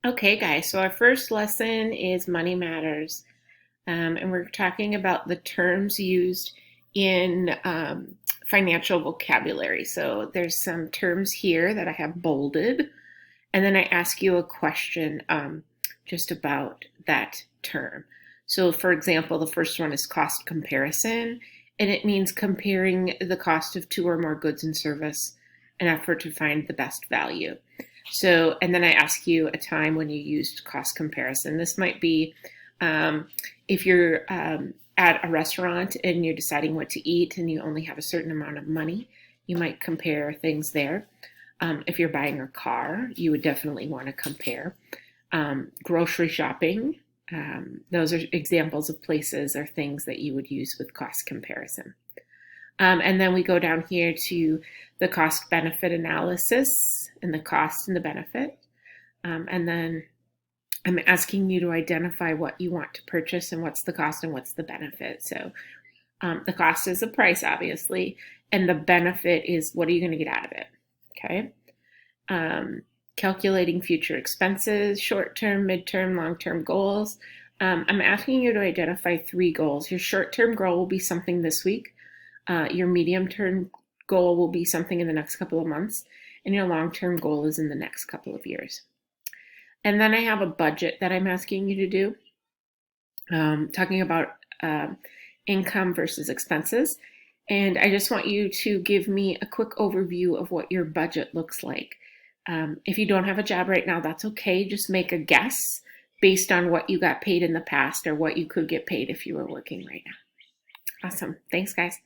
Okay, guys, so our first lesson is Money Matters. And we're talking about the terms used in financial vocabulary. So there's some terms here that I have bolded, and then I ask you a question just about that term. So, for example, the first one is cost comparison, and it means comparing the cost of two or more goods and service in an effort to find the best value. So, and then I ask you a time when you used cost comparison. This might be if you're at a restaurant and you're deciding what to eat and you only have a certain amount of money, you might compare things there. If you're buying a car, you would definitely want to compare. Grocery shopping, those are examples of places or things that you would use with cost comparison. And then we go down here to the cost benefit analysis and the cost and the benefit. And then I'm asking you to identify what you want to purchase and what's the cost and what's the benefit. So the cost is the price, obviously, and the benefit is what are you going to get out of it? Okay. Calculating future expenses, short-term, mid-term, long-term goals. I'm asking you to identify 3 goals. Your short-term goal will be something this week. Your medium-term goal will be something in the next couple of months, and your long-term goal is in the next couple of years. And then I have a budget that I'm asking you to do, talking about income versus expenses. And I just want you to give me a quick overview of what your budget looks like. If you don't have a job right now, that's okay. Just make a guess based on what you got paid in the past or what you could get paid if you were working right now. Awesome. Thanks, guys.